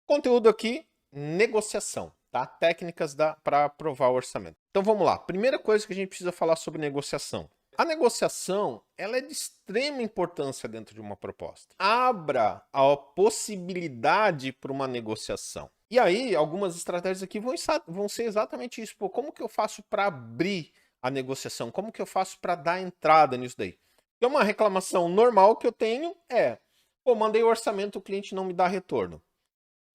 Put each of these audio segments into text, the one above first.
Conteúdo aqui, negociação, tá? Técnicas para aprovar o orçamento. Então vamos lá. Primeira coisa que a gente precisa falar sobre negociação. A negociação, ela é de extrema importância dentro de uma proposta. Abra a possibilidade para uma negociação. E aí, algumas estratégias aqui vão ser exatamente isso. Pô, como que eu faço para abrir a negociação? Como que eu faço para dar entrada nisso daí? Porque uma reclamação normal que eu tenho é, pô, mandei o orçamento, o cliente não me dá retorno.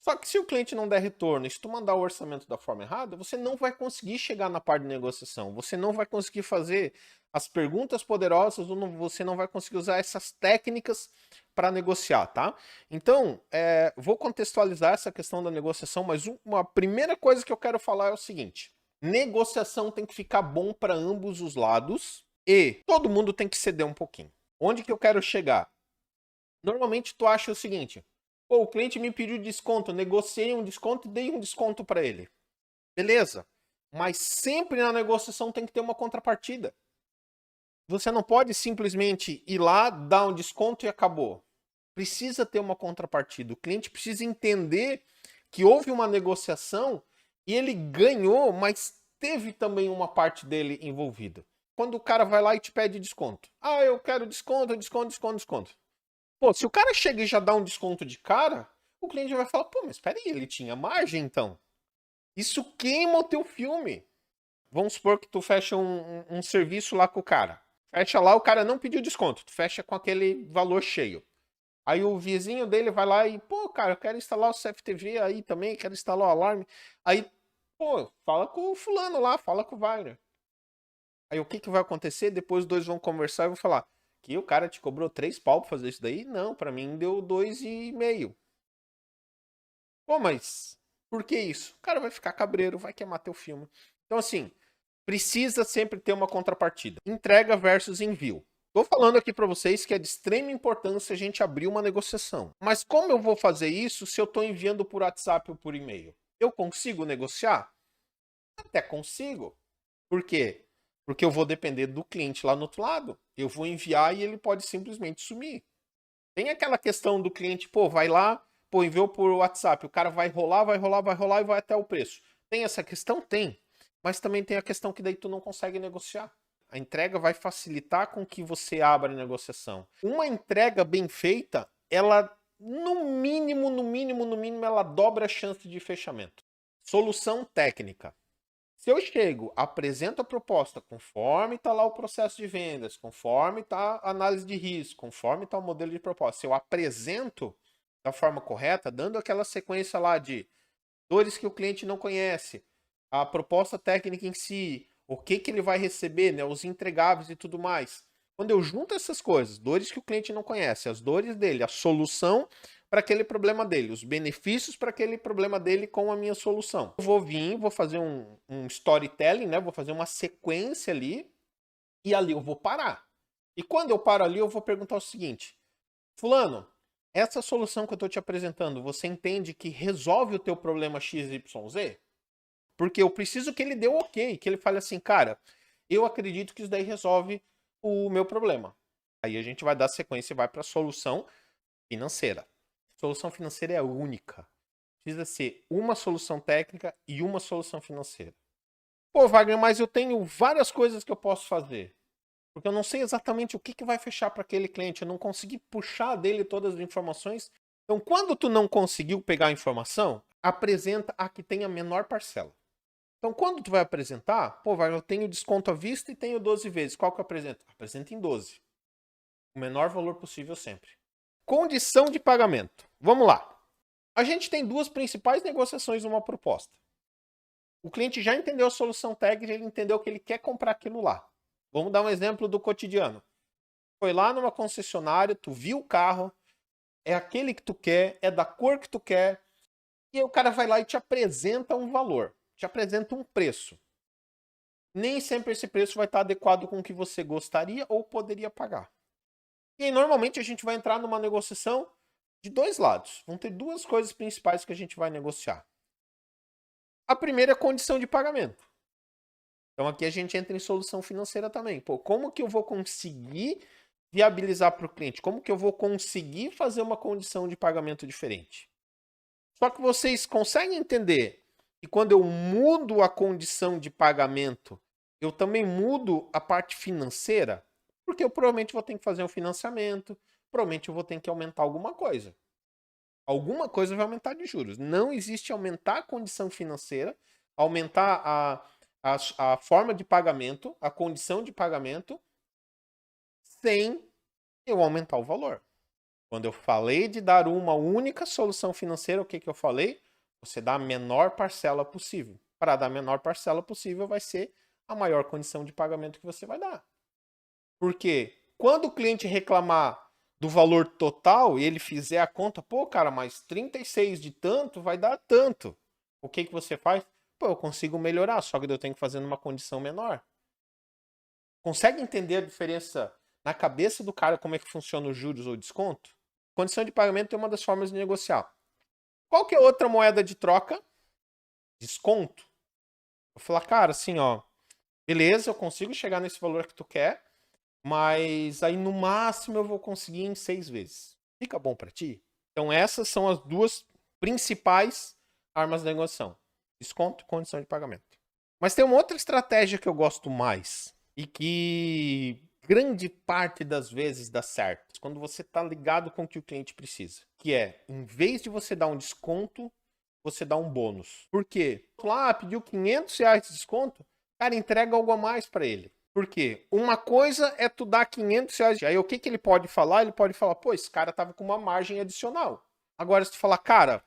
Só que se o cliente não der retorno, e se tu mandar o orçamento da forma errada, você não vai conseguir chegar na parte de negociação. Você não vai conseguir fazer as perguntas poderosas, ou você não vai conseguir usar essas técnicas para negociar, tá? Então, vou contextualizar essa questão da negociação, mas uma primeira coisa que eu quero falar é o seguinte: negociação tem que ficar bom para ambos os lados e todo mundo tem que ceder um pouquinho. Onde que eu quero chegar? Normalmente tu acha o seguinte: pô, o cliente me pediu desconto, negociei um desconto e dei um desconto para ele. Beleza. Mas sempre na negociação tem que ter uma contrapartida. Você não pode simplesmente ir lá, dar um desconto e acabou. Precisa ter uma contrapartida. O cliente precisa entender que houve uma negociação e ele ganhou, mas teve também uma parte dele envolvida. Quando o cara vai lá e te pede desconto. Ah, eu quero desconto, desconto, desconto, desconto. Pô, se o cara chega e já dá um desconto de cara, o cliente vai falar, pô, mas espera aí, ele tinha margem então. Isso queima o teu filme. Vamos supor que tu fecha um serviço lá com o cara. Fecha lá, o cara não pediu desconto, tu fecha com aquele valor cheio. Aí o vizinho dele vai lá e, pô, cara, eu quero instalar o CFTV aí também, quero instalar o alarme. Aí, pô, fala com o fulano lá, fala com o Wagner. Aí o que que vai acontecer? Depois os dois vão conversar e vão falar que o cara te cobrou 3 pau pra fazer isso daí? Não, pra mim deu 2,5. Pô, mas por que isso? O cara vai ficar cabreiro, vai queimar teu filme. Então, assim, precisa sempre ter uma contrapartida. Entrega versus envio. Tô falando aqui para vocês que é de extrema importância a gente abrir uma negociação. Mas como eu vou fazer isso se eu estou enviando por WhatsApp ou por e-mail? Eu consigo negociar? Até consigo. Por quê? Porque eu vou depender do cliente lá no outro lado. Eu vou enviar e ele pode simplesmente sumir. Tem aquela questão do cliente, pô, vai lá, pô, enviou por WhatsApp, o cara vai rolar, vai rolar, vai rolar e vai até o preço. Tem essa questão? Tem. Mas também tem a questão que daí tu não consegue negociar. A entrega vai facilitar com que você abra a negociação. Uma entrega bem feita, ela, no mínimo, no mínimo, no mínimo, ela dobra a chance de fechamento. Solução técnica. Se eu chego, apresento a proposta conforme está lá o processo de vendas, conforme está a análise de risco, conforme está o modelo de proposta, se eu apresento da forma correta, dando aquela sequência lá de dores que o cliente não conhece, a proposta técnica em si, o que, que ele vai receber, né, os entregáveis e tudo mais. Quando eu junto essas coisas, dores que o cliente não conhece, as dores dele, a solução para aquele problema dele, os benefícios para aquele problema dele com a minha solução. Eu vou vir, vou fazer um storytelling, né? Vou fazer uma sequência ali e ali eu vou parar. E quando eu paro ali, eu vou perguntar o seguinte: fulano, essa solução que eu estou te apresentando, você entende que resolve o teu problema XYZ? Porque eu preciso que ele dê o ok, que ele fale assim, cara, eu acredito que isso daí resolve o meu problema. Aí a gente vai dar sequência e vai para a solução financeira. Solução financeira é única. Precisa ser uma solução técnica e uma solução financeira. Pô, Wagner, mas eu tenho várias coisas que eu posso fazer. Porque eu não sei exatamente o que, que vai fechar para aquele cliente. Eu não consegui puxar dele todas as informações. Então, quando tu não conseguiu pegar a informação, apresenta a que tem a menor parcela. Então, quando tu vai apresentar, pô, Wagner, eu tenho desconto à vista e tenho 12 vezes. Qual que eu apresento? Apresenta em 12. O menor valor possível sempre. Condição de pagamento. Vamos lá. A gente tem duas principais negociações numa proposta. O cliente já entendeu a solução técnica, ele entendeu que ele quer comprar aquilo lá. Vamos dar um exemplo do cotidiano. Foi lá numa concessionária, tu viu o carro, é aquele que tu quer, é da cor que tu quer, e aí o cara vai lá e te apresenta um valor, te apresenta um preço. Nem sempre esse preço vai estar adequado com o que você gostaria ou poderia pagar. E aí, normalmente a gente vai entrar numa negociação de dois lados. Vão ter duas coisas principais que a gente vai negociar. A primeira é a condição de pagamento. Então aqui a gente entra em solução financeira também. Pô, como que eu vou conseguir viabilizar para o cliente? Como que eu vou conseguir fazer uma condição de pagamento diferente? Só que vocês conseguem entender que quando eu mudo a condição de pagamento, eu também mudo a parte financeira? Porque eu provavelmente vou ter que fazer um financiamento, provavelmente eu vou ter que aumentar alguma coisa. Alguma coisa vai aumentar de juros. Não existe aumentar a condição financeira, aumentar a forma de pagamento, a condição de pagamento, sem eu aumentar o valor. Quando eu falei de dar uma única solução financeira, o que, que eu falei? Você dá a menor parcela possível. Para dar a menor parcela possível vai ser a maior condição de pagamento que você vai dar. Porque quando o cliente reclamar do valor total e ele fizer a conta, pô, cara, mas 36 de tanto vai dar tanto. O que, que você faz? Pô, eu consigo melhorar, só que eu tenho que fazer numa condição menor. Consegue entender a diferença na cabeça do cara como é que funciona os juros ou desconto? Condição de pagamento é uma das formas de negociar. Qual que é outra moeda de troca? Desconto. Vou falar, cara, assim, ó, beleza, eu consigo chegar nesse valor que tu quer, mas aí no máximo eu vou conseguir em 6 vezes. Fica bom para ti? Então essas são as duas principais armas de negociação. Desconto e condição de pagamento. Mas tem uma outra estratégia que eu gosto mais e que grande parte das vezes dá certo. Quando você está ligado com o que o cliente precisa. Que é, em vez de você dar um desconto, você dá um bônus. Por quê? Lá, pediu R$ 500 de desconto, cara, entrega algo a mais para ele. Por quê? Uma coisa é tu dar R$ 500. Aí o que, que ele pode falar? Ele pode falar, pô, esse cara tava com uma margem adicional. Agora, se tu falar, cara,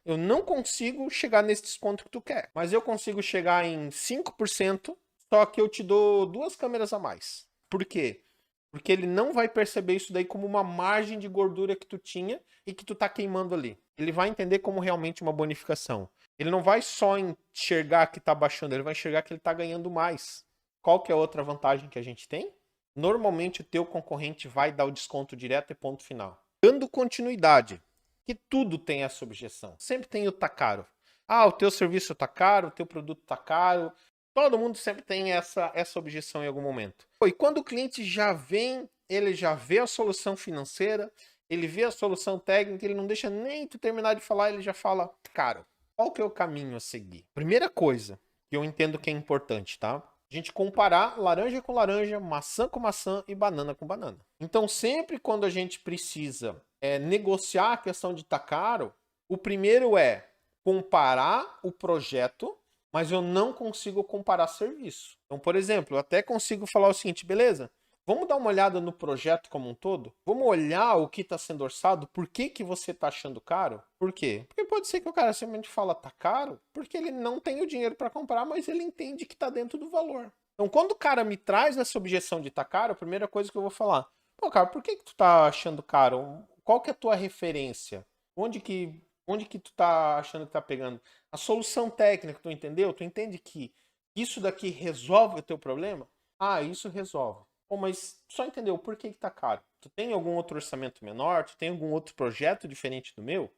eu não consigo chegar nesse desconto que tu quer, mas eu consigo chegar em 5%, só que eu te dou 2 câmeras a mais. Por quê? Porque ele não vai perceber isso daí como uma margem de gordura que tu tinha e que tu tá queimando ali. Ele vai entender como realmente uma bonificação. Ele não vai só enxergar que tá baixando, ele vai enxergar que ele tá ganhando mais. Qual que é a outra vantagem que a gente tem? Normalmente o teu concorrente vai dar o desconto direto e ponto final. Dando continuidade, que tudo tem essa objeção. Sempre tem o tá caro. Ah, o teu serviço tá caro, o teu produto tá caro. Todo mundo sempre tem essa objeção em algum momento. E quando o cliente já vem, ele já vê a solução financeira, ele vê a solução técnica, ele não deixa nem tu terminar de falar, ele já fala, caro, qual que é o caminho a seguir? Primeira coisa que eu entendo que é importante, tá? A gente comparar laranja com laranja, maçã com maçã e banana com banana. Então, sempre quando a gente precisa negociar a questão de tá caro, o primeiro é comparar o projeto, mas eu não consigo comparar serviço. Então, por exemplo, eu até consigo falar o seguinte, beleza? Vamos dar uma olhada no projeto como um todo? Vamos olhar o que está sendo orçado? Por que, que você está achando caro? Por quê? Porque pode ser que o cara simplesmente fala tá caro, porque ele não tem o dinheiro para comprar, mas ele entende que está dentro do valor. Então, quando o cara me traz essa objeção de tá caro, a primeira coisa que eu vou falar, pô, cara, por que, que tu tá achando caro? Qual que é a tua referência? Onde que tu tá achando que tá pegando? A solução técnica, tu entendeu? Tu entende que isso daqui resolve o teu problema? Ah, isso resolve. Pô, mas só entendeu por que que tá caro? Tu tem algum outro orçamento menor? Tu tem algum outro projeto diferente do meu?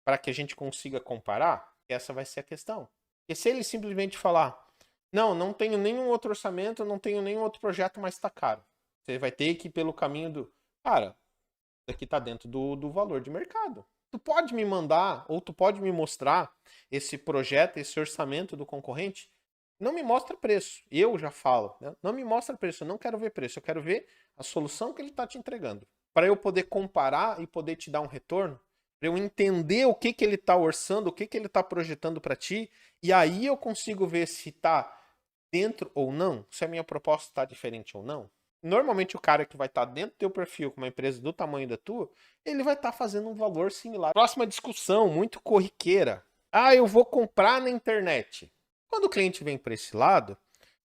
Para que a gente consiga comparar? Essa vai ser a questão. Porque se ele simplesmente falar, não tenho nenhum outro orçamento, não tenho nenhum outro projeto, mas tá caro. Você vai ter que ir pelo caminho do, cara, isso aqui tá dentro do valor de mercado. Tu pode me mandar, ou tu pode me mostrar esse projeto, esse orçamento do concorrente? Não me mostra preço. Eu já falo, né? Não me mostra preço, eu não quero ver preço, eu quero ver a solução que ele está te entregando. Para eu poder comparar e poder te dar um retorno, para eu entender o que, que ele está orçando, o que, que ele está projetando para ti, e aí eu consigo ver se está dentro ou não, se a minha proposta está diferente ou não. Normalmente o cara que vai estar dentro do teu perfil com uma empresa do tamanho da tua, ele vai estar fazendo um valor similar. Próxima discussão, muito corriqueira. Ah, eu vou comprar na internet. Quando o cliente vem para esse lado,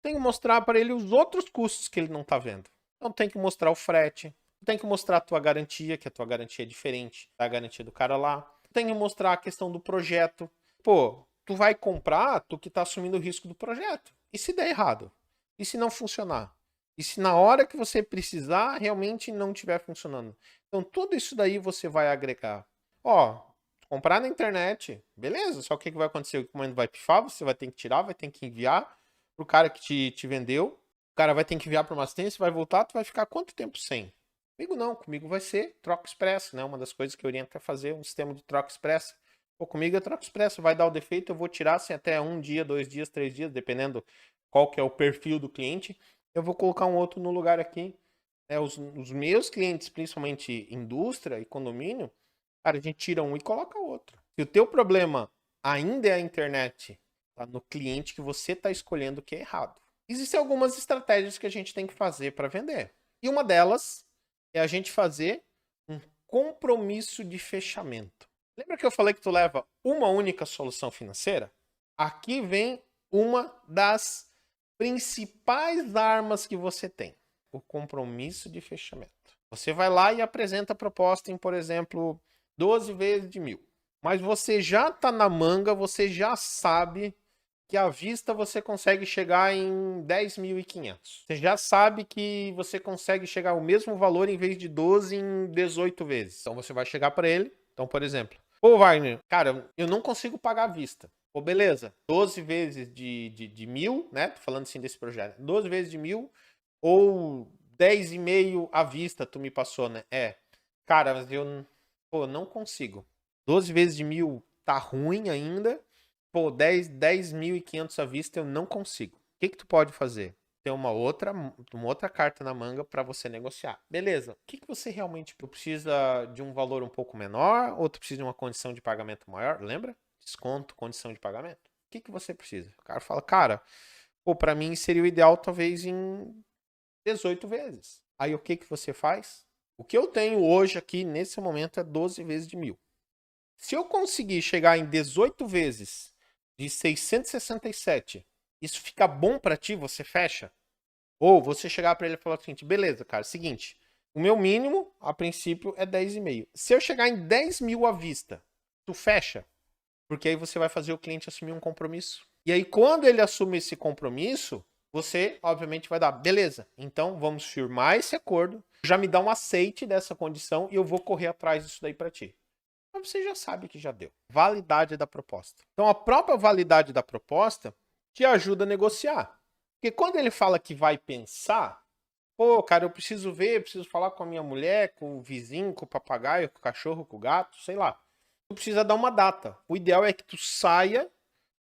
tem que mostrar para ele os outros custos que ele não está vendo. Então tem que mostrar o frete, tem que mostrar a tua garantia, que a tua garantia é diferente da garantia do cara lá. Tem que mostrar a questão do projeto. Pô, tu vai comprar, tu que está assumindo o risco do projeto. E se der errado? E se não funcionar? E se na hora que você precisar realmente não estiver funcionando? Então tudo isso daí você vai agregar. Ó, comprar na internet, beleza, só que o que vai acontecer? O equipamento vai pifar, você vai ter que tirar, vai ter que enviar pro cara que te vendeu. O cara vai ter que enviar para uma assistência, vai voltar, tu vai ficar quanto tempo sem? Comigo não, comigo vai ser troca expressa, né? Uma das coisas que eu oriento é fazer um sistema de troca expressa. Pô, comigo é troca expressa, vai dar o defeito, eu vou tirar assim, até 1 dia, 2 dias, 3 dias, dependendo qual que é o perfil do cliente. Eu vou colocar um outro no lugar aqui. Os meus clientes, principalmente indústria e condomínio, cara, a gente tira um e coloca outro. Se o teu problema ainda é a internet, tá no cliente que você está escolhendo que é errado. Existem algumas estratégias que a gente tem que fazer para vender. E uma delas é a gente fazer um compromisso de fechamento. Lembra que eu falei que tu leva uma única solução financeira? Aqui vem uma das principais armas que você tem. O compromisso de fechamento. Você vai lá e apresenta a proposta em, por exemplo, 12 vezes de 1.000. Mas você já está na manga, você já sabe que à vista você consegue chegar em 10.500. Você já sabe que você consegue chegar ao mesmo valor em vez de 12 em 18 vezes. Então você vai chegar para ele. Então, por exemplo, ô Wagner, cara, eu não consigo pagar à vista. Pô, beleza, 12 vezes de 1.000, né? Tô falando assim desse projeto. 12 vezes de 1.000 ou 10,5 à vista, tu me passou, né? Cara, mas eu não consigo. 12 vezes de 1.000 tá ruim ainda. Pô, 10.500 à vista eu não consigo. O que tu pode fazer? Ter uma outra carta na manga para você negociar. Beleza. O que você realmente precisa de um valor um pouco menor ou tu precisa de uma condição de pagamento maior? Lembra? Desconto, condição de pagamento. O que você precisa? O cara fala, cara, pô, para mim seria o ideal talvez em 18 vezes. Aí o que você faz? O que eu tenho hoje aqui nesse momento é 12 vezes de 1.000. Se eu conseguir chegar em 18 vezes de 667, isso fica bom para ti, você fecha? Ou você chegar para ele e falar o seguinte, beleza, cara, seguinte, o meu mínimo, a princípio, é 10,5. Se eu chegar em 10.000 à vista, tu fecha? Porque aí você vai fazer o cliente assumir um compromisso. E aí, quando ele assume esse compromisso, você, obviamente, vai dar, beleza, então vamos firmar esse acordo, já me dá um aceite dessa condição e eu vou correr atrás disso daí para ti. Mas você já sabe que já deu. Validade da proposta. Então, a própria validade da proposta te ajuda a negociar. Porque quando ele fala que vai pensar, pô, cara, eu preciso ver, eu preciso falar com a minha mulher, com o vizinho, com o papagaio, com o cachorro, com o gato, sei lá. Tu precisa dar uma data. O ideal é que tu saia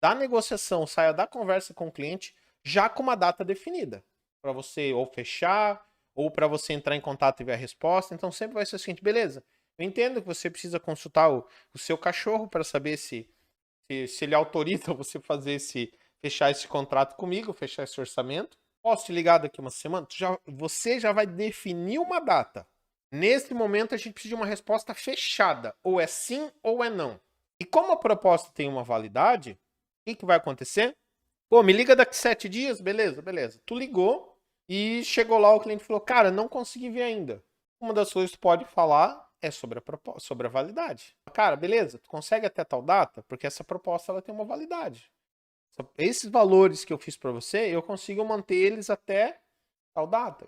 da negociação, saia da conversa com o cliente já com uma data definida. Para você ou fechar, ou para você entrar em contato e ver a resposta. Então, sempre vai ser o seguinte, beleza. Eu entendo que você precisa consultar o seu cachorro para saber se ele autoriza você fechar esse contrato comigo, fechar esse orçamento. Posso te ligar daqui uma semana? Você já vai definir uma data. Nesse momento, a gente precisa de uma resposta fechada. Ou é sim ou é não. E como a proposta tem uma validade, o que vai acontecer? Pô, me liga daqui 7 dias? Beleza, beleza. Tu ligou e chegou lá, o cliente falou, cara, não consegui ver ainda. Uma das coisas que tu pode falar é sobre a validade. Cara, beleza, tu consegue até tal data? Porque essa proposta ela tem uma validade. Esses valores que eu fiz para você, eu consigo manter eles até tal data.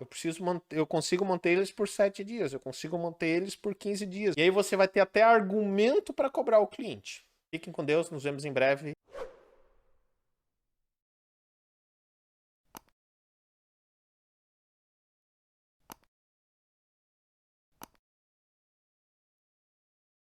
Eu consigo manter eles por 7 dias, eu consigo manter eles por 15 dias. E aí você vai ter até argumento para cobrar o cliente. Fiquem com Deus, nos vemos em breve.